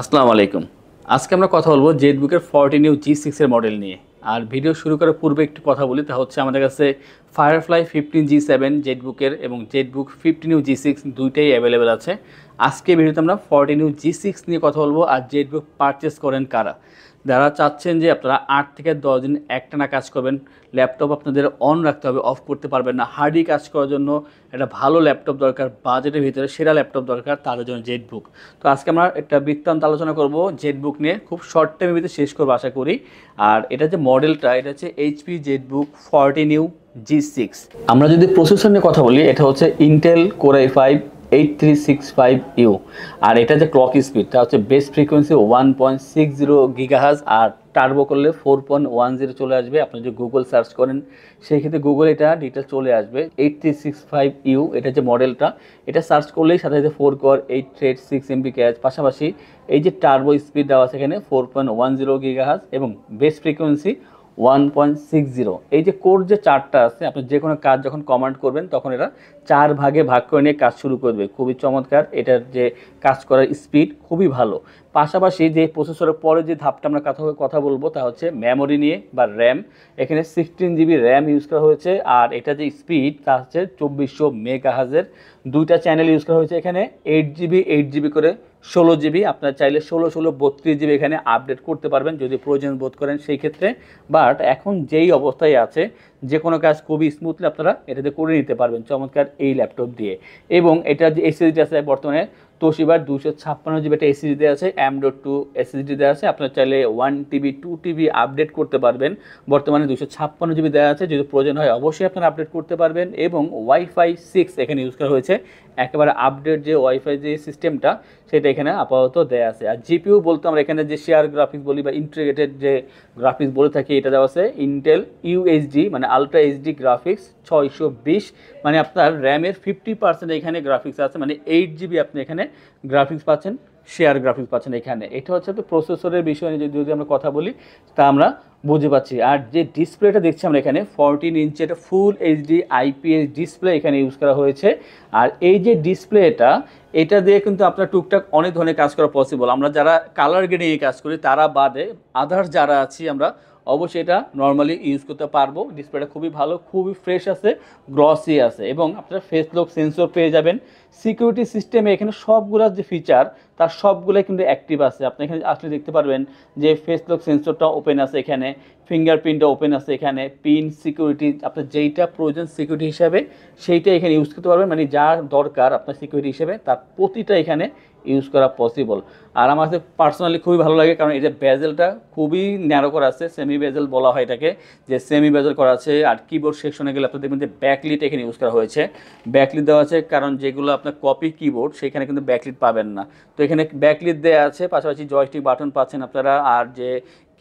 আসসালামু আলাইকুম। আজকে আমরা কথা বলবো জেটবুকের 14 ইউ G6 এর মডেল নিয়ে। আর ভিডিও শুরু করার পূর্বে একটু কথা বলি, তা হচ্ছে আমাদের কাছে ফায়ারফ্লাই 15G7 জেটবুকের এবং জেটবুক 15 ইউ G6 দুইটাই অ্যাভেলেবেল আছে। আজকে ভিডিওতে আমরা 14 ইউ G6 নিয়ে কথা বলবো। আর জেটবুক পারচেস করেন কারা, যারা চাচ্ছেন যে আপনারা 8 থেকে 10 দিন একটানা কাজ করবেন, ল্যাপটপ আপনাদের অন রাখতে হবে, অফ করতে পারবেন না, হার্ডি কাজ করার জন্য একটা ভালো ল্যাপটপ দরকার, বাজেটের ভিতরে সেরা ল্যাপটপ দরকার, তাদের জন্য জেটবুক। তো আজকে আমরা একটা বৃত্তান্ত আলোচনা করব জেটবুক নিয়ে, খুব শর্ট টাইমের ভিতরে শেষ করবো আশা করি। আর এটা যে মডেলটা, এটা হচ্ছে এইচপি জেটবুক 14 ইউ G6। আমরা যদি প্রসেসর নিয়ে কথা বলি, এটা হচ্ছে ইন্টেল কোর i5 8365U। আর এটা যে ক্লক স্পিড, তা হচ্ছে বেস ফ্রিকোয়েন্সি 1.60 গিগাহার্জ, আর টার্বো করলে 4.10 চলে আসবে। আপনি যদি গুগল সার্চ করেন সেই ক্ষেত্রে গুগল এটা ডিটেল চলে আসবে। 8365U এটা যে মডেলটা, এটা সার্চ করলেই সাথে সাথে 4 কোর 8 থ্রেড 6 MB ক্যাচ, পাশাপাশি এই যে টার্বো স্পিড দেওয়া আছে এখানে 4.10 গিগাহার্জ এবং বেস ফ্রিকোয়েন্সি 1.60। এই যে কোর যে চারটা আছে, আপনি যে কোনো কাজ যখন কমান্ড করবেন তখন এরা 4 ভাগে ভাগ করে নিয়ে কাজ শুরু করবে। খুবই চমৎকার, এটার যে কাজ করার স্পিড খুবই ভালো। পাশাপাশি যে প্রসেসরের পরে যে ধাপটা আমরা কথা বলবো তা হচ্ছে মেমোরি নিয়ে বা র্যাম। এখানে 16 GB র্যাম ইউজ করা হয়েছে। আর এটা যে স্পিড তা হচ্ছে 2400 মেগাহার্জের। দুইটা চ্যানেল ইউজ করা হয়েছে এখানে, 8 GB করে 16 GB। আপনার চাইলে 16 32 GB এখানে আপডেট করতে পারবেন যদি প্রয়োজন বোধ করেন সেই ক্ষেত্রে। বাট এখন যেই অবস্থায় আছে, যে কোনো কাজ খুবই স্মুথলি আপনারা এটাতে করে নিতে পারবেন চমৎকার এই ল্যাপটপ দিয়ে। এবং এটা যে এসএসডি আছে বর্তমানে তোশিবার 256 GB একটা এসএসডি দেওয়া আছে, M.2 এসএসডি দেওয়া আছে। আপনার চাইলে 1 TB 2 TB আপডেট করতে পারবেন। বর্তমানে 256 GB দেওয়া আছে, যদি প্রয়োজন হয় অবশ্যই আপনারা আপডেট করতে পারবেন। এবং ওয়াইফাই 6 এখানে ইউজ করা হয়েছে, একেবারে আপডেট যে ওয়াইফাই যে সিস্টেমটা সেটা এখানে আপাতত দেওয়া আছে। আর জিপিইউ বলতে আমরা এখানে যে শেয়ার গ্রাফিক্স বলি বা ইন্টিগ্রেটেড যে গ্রাফিক্স বলে থাকি, এটা দেওয়া আছে ইন্টেল ইউএইচডি মানে আলট্রা এইচডি গ্রাফিক্স 620। মানে আপনার র্যামের 50% এখানে গ্রাফিক্স আছে, মানে 8 GB আপনি এখানে গ্রাফিক্স পাচ্ছেন, শেয়ার গ্রাফিক্স পাচ্ছেন এখানে। এটা হচ্ছে তো প্রসেসরের বিষয় নিয়ে যদি আমরা কথা বলি তা আমরা বুঝতে পারছি। আর যে ডিসপ্লেটা দেখছি আমরা এখানে 14 ইঞ্চি, এটা ফুল এইচডি আইপিএস ডিসপ্লে এখানে ইউজ করা হয়েছে। আর এই যে ডিসপ্লেটা, এটা দিয়ে কিন্তু আপনার টুকটাক অনেক ধরনের কাজ করা পসিবল। আমরা যারা কালার গ্রেডিংয়ে কাজ করি তারা বাদে আদার্স যারা আছি আমরা অবশ্যই এটা নর্মালি ইউজ করতে পারবো। ডিসপ্লেটা খুবই ভালো, খুবই ফ্রেশ আছে, গ্লসি আছে এবং আপনারা ফেস লক সেন্সর পেয়ে যাবেন। সিকিউরিটি সিস্টেমে এখানে সবগুলোর যে ফিচার তার সবগুলোই কিন্তু অ্যাক্টিভ আছে। আপনি এখানে আসলে দেখতে পারবেন যে ফেস লক সেন্সরটা ওপেন আছে এখানে, ফিঙ্গারপ্রিন্টটা ওপেন আছে এখানে, পিন সিকিউরিটি আপনার যেইটা প্রয়োজন সিকিউরিটি হিসাবে সেইটা এখানে ইউজ করতে পারবেন। মানে যা দরকার আপনার সিকিউরিটি হিসেবে তার প্রতিটা এখানে ইউজ করা পসিবল। আর আমার কাছে পার্সোনালি খুবই ভালো লাগে, কারণ এই যে বেজেলটা খুবই ন্যারো করা আছে, সেমি বেজেল বলা হয় এটাকে, যে সেমি বেজেল করা আছে। আর কিবোর্ড সেকশনে গেলে আপনি দেখবেন যে ব্যাকলিট এখানে ইউজ করা হয়েছে, ব্যাকলিট দেওয়া আছে, কারণ যেগুলো আপনার কপি কিবোর্ড সেখানে কিন্তু ব্যাকলিট পাবেন না, তো এখানে ব্যাকলিট দেওয়া আছে। পাশাপাশি জয়স্টিক বাটন পাচ্ছেন আপনারা। আর যে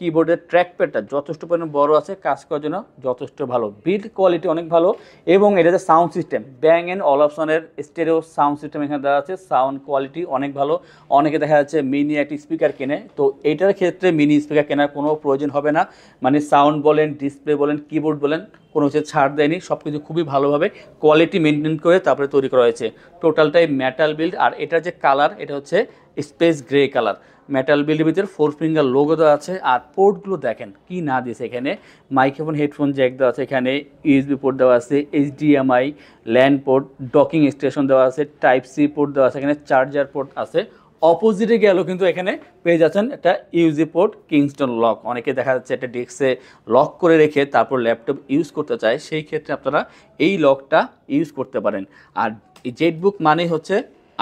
কিবোর্ডের ট্র্যাকপ্যাডটা যথেষ্ট পরিমাণে বড় আছে, কাজ করার জন্য যথেষ্ট ভালো, বিল্ড কোয়ালিটি অনেক ভালো। এবং এটা যে সাউন্ড সিস্টেম, ব্যাং অ্যান্ড অলপশনের স্টেরিও সাউন্ড সিস্টেম এখানে দেওয়া আছে, সাউন্ড কোয়ালিটি অনেক ভালো। অনেকে দেখা যাচ্ছে মিনি একটি স্পিকার কেনে, তো এটার ক্ষেত্রে মিনি স্পিকার কেনার কোনো প্রয়োজন হবে না। মানে সাউন্ড বলেন, ডিসপ্লে বলেন, কিবোর্ড বলেন, কোনো হচ্ছে ছাড় দেয়নি, সব কিছু খুবই ভালোভাবে কোয়ালিটি মেনটেন করে তারপরে তৈরি করা হয়েছে। টোটালটাই মেটাল বিল্ড। আর এটার যে কালার, এটা হচ্ছে স্পেস গ্রে কালার। মেটাল বিল্ডের ভিতরে 4 ফিঙ্গার লোগো দেওয়া আছে। আর পোর্টগুলো দেখেন কি না দিয়েছে, এখানে মাইক্রোফোন হেডফোন জ্যাক দেওয়া আছে, এখানে ইউএসবি পোর্ট দেওয়া আছে, HDMI land port, docking station দেওয়া আছে, টাইপ সি পোর্ট দেওয়া আছে, এখানে চার্জার পোর্ট আছে। অপোজিটে গেলেও কিন্তু এখানে পেয়ে যাচ্ছেন একটা ইউজি পোর্ট, কিংস্টন লক। অনেকে দেখা যাচ্ছে একটা ডেস্কে লক করে রেখে তারপর ল্যাপটপ ইউজ করতে চায়, সেই ক্ষেত্রে আপনারা এই লকটা ইউজ করতে পারেন। আর এই জেটবুক মানেই হচ্ছে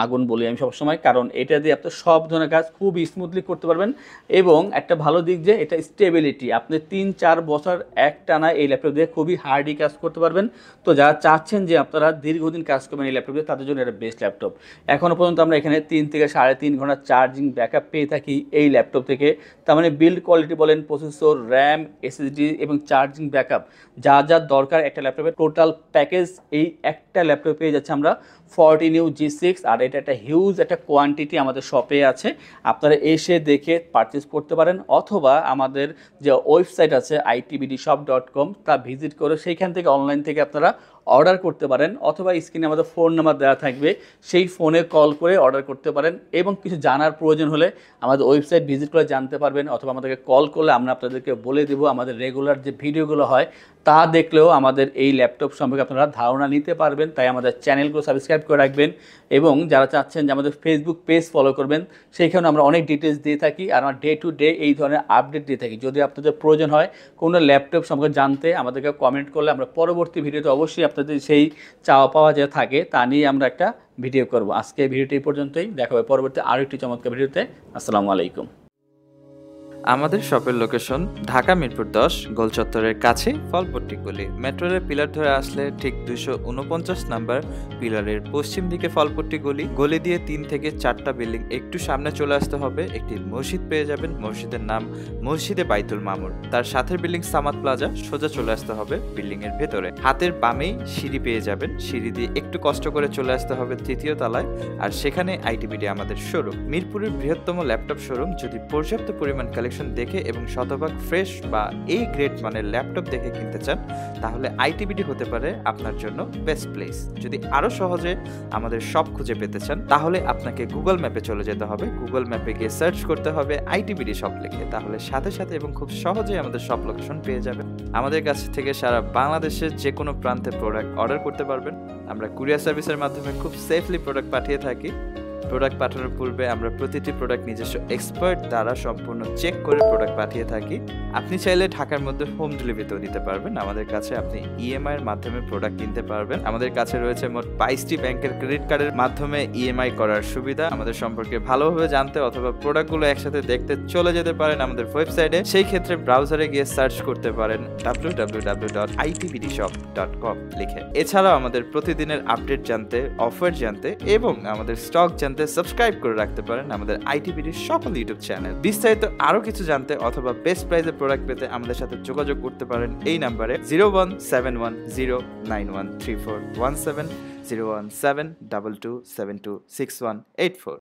আগুন বলি আমি সবসময়, কারণ এটা দিয়ে আপনি সব ধরনের কাজ খুব স্মুথলি করতে পারবেন। এবং একটা ভালো দিক যে এটা স্টেবিলিটি, আপনি 3-4 বছর একটানা এই ল্যাপটপ দিয়ে খুবই হার্ডি কাজ করতে পারবেন। তো যারা চাচ্ছেন যে আপনারা দীর্ঘদিন কাজ করবেন এই ল্যাপটপ দিয়ে, তাদের জন্য এটা বেস্ট ল্যাপটপ। এখনও পর্যন্ত আমরা এখানে 3 থেকে 3.5 ঘন্টা চার্জিং ব্যাকআপ পেয়ে থাকি এই ল্যাপটপ থেকে। তার মানে বিল্ড কোয়ালিটি বলেন, প্রসেসর, র্যাম, এসএসডি এবং চার্জিং ব্যাকআপ যা যা দরকার একটা ল্যাপটপের টোটাল প্যাকেজ এই একটা ল্যাপটপে পেয়ে যাচ্ছে আমরা 14 ইউ G6। আর এটা একটা হিউজ একটা কোয়ান্টিটি আমাদের শপে আছে, আপনারা এসে দেখে পারচেস করতে পারেন, অথবা আমাদের যে ওয়েবসাইট আছে itbdshop.com তা ভিজিট করে সেইখান থেকে অনলাইন থেকে আপনারা অর্ডার করতে পারেন, অথবা স্ক্রিনে আমাদের ফোন নাম্বার দেওয়া থাকবে, সেই ফোনে কল করে অর্ডার করতে পারেন। এবং কিছু জানার প্রয়োজন হলে আমাদের ওয়েবসাইট ভিজিট করে জানতে পারবেন, অথবা আমাদেরকে কল করলে আমরা আপনাদেরকে বলে দেবো। আমাদের রেগুলার যে ভিডিওগুলো হয় তা দেখলেও আমাদের এই ল্যাপটপ সম্পর্কে আপনারা ধারণা নিতে পারবেন। তাই আমাদের চ্যানেলগুলো সাবস্ক্রাইব করে রাখবেন, এবং যারা চাচ্ছেন যে আমাদের ফেসবুক পেজ ফলো করবেন, সেইখানে আমরা অনেক ডিটেলস দিয়ে থাকি, আর আমরা ডে টু ডে এই ধরনের আপডেট দিয়ে থাকি। যদি আপনাদের প্রয়োজন হয় কোনো ল্যাপটপ সম্পর্কে জানতে, আমাদেরকে কমেন্ট করলে আমরা পরবর্তী ভিডিওতে অবশ্যই আপনাদের সেই চাওয়া পাওয়া যে থাকে তা নিয়ে আমরা একটা ভিডিও করব। আজকে ভিডিওটি এই পর্যন্তই, দেখা হবে পরবর্তী আরও একটি চমৎকার ভিডিওতে। আসসালামু আলাইকুম। আমাদের শপের লোকেশন ঢাকা মিরপুর 10 গোল চত্বরের কাছে ফলপট্টি গলি। মেট্রো রেল পিলার ধরে আসলে ঠিক 249 নাম্বার পিলারের পশ্চিম দিকে ফলপট্টি গলি। গলি দিয়ে 3 থেকে 4টা বিল্ডিং একটু সামনে চলে আসতে হবে, একটি মসজিদ পেয়ে যাবেন। মসজিদের নাম মসজিদে বাইতুল মামুর। তার সাথের বিল্ডিং সামাদ প্লাজা, সোজা চলে আসতে হবে বিল্ডিং এর ভেতরে। হাতের বামেই সিঁড়ি পেয়ে যাবেন, সিঁড়ি দিয়ে একটু কষ্ট করে চলে আসতে হবে 3য় তলায়, আর সেখানে আইটিবিডি আমাদের শোরুম। মিরপুরের বৃহত্তম ল্যাপটপ শোরুম। যদি পর্যাপ্ত পরিমাণ কালেকশন দেখে এবং শতভাগ ফ্রেশ বা এই গ্রেড মানের ল্যাপটপ দেখে কিনতে চান, তাহলে আইটিবিডি হতে পারে আপনার জন্য বেস্ট প্লেস। যদি আরো সহজে আমাদের শপ খুঁজে পেতে চান, তাহলে আপনাকে গুগল ম্যাপে চলে যেতে হবে। গুগল ম্যাপে গিয়ে সার্চ করতে হবে আইটিবিডি শপ লিখে, তাহলে সাথে সাথে এবং খুব সহজেই আমাদের শপ লোকেশন পেয়ে যাবেন। আমাদের কাছ থেকে সারা বাংলাদেশের যে কোনো প্রান্তে প্রোডাক্ট অর্ডার করতে পারবেন। আমরা কুরিয়ার সার্ভিসের মাধ্যমে খুব সেফলি প্রোডাক্ট পাঠিয়ে থাকি। প্রোডাক্ট পাঠানোর পূর্বে আমরা প্রতিটি প্রোডাক্ট নিজস্ব এক্সপার্ট দ্বারা সম্পূর্ণ চেক করে প্রোডাক্ট পাঠিয়ে থাকি। আপনি চাইলে ঢাকার মধ্যে হোম ডেলিভারিতেও দিতে পারবেন। আমাদের কাছে আপনি ইএমআই এর মাধ্যমে প্রোডাক্ট কিনতে পারবেন। আমাদের কাছে রয়েছে মোট 22টি ব্যাংকের ক্রেডিট কার্ডের মাধ্যমে ইএমআই করার সুবিধা। আমাদের সম্পর্কে ভালোভাবে জানতে অথবা প্রোডাক্টগুলো একসাথে দেখতে চলে যেতে পারেন আমাদের ওয়েবসাইটে। সেই ক্ষেত্রে ব্রাউজারে গিয়ে সার্চ করতে পারেন www.itbdshop.com লিখে। এছাড়াও আমাদের প্রতিদিনের আপডেট জানতে, অফার জানতে এবং আমাদের স্টক জানতে সাবস্ক্রাইব করে রাখতে পারেন আমাদের আইটিবিডির সকল ইউটিউব চ্যানেল। বিস্তারিত আরো কিছু জানতে অথবা বেস্ট প্রাইসে প্রোডাক্ট পেতে আমাদের সাথে যোগাযোগ করতে পারেন এই নাম্বারে 01710913417 01722726184।